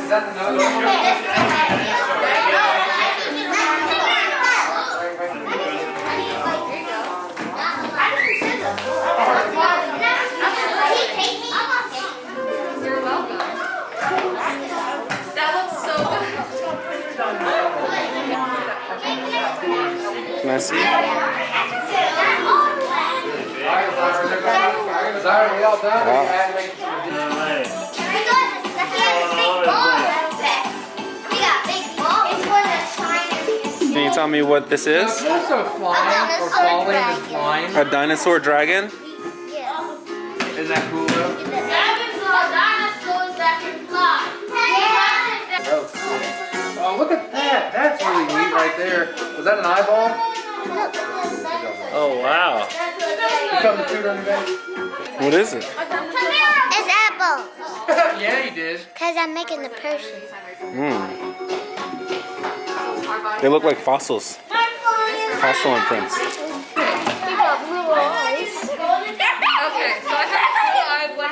that the nose? You're welcome. That looks so good. Can I see? Zara, we all done? Can you tell me what this is? Also flying or falling and flying. A dinosaur dragon? Isn't that cool though? Dinosaurs that can fly. Oh, look at that. That's really neat right there. Was that an eyeball? Oh, wow. You come to food on your bed? What is it? It's apple. Yeah, you did. Because I'm making the person. They look like fossils. Fossil imprints. Okay, so I have blue eyes like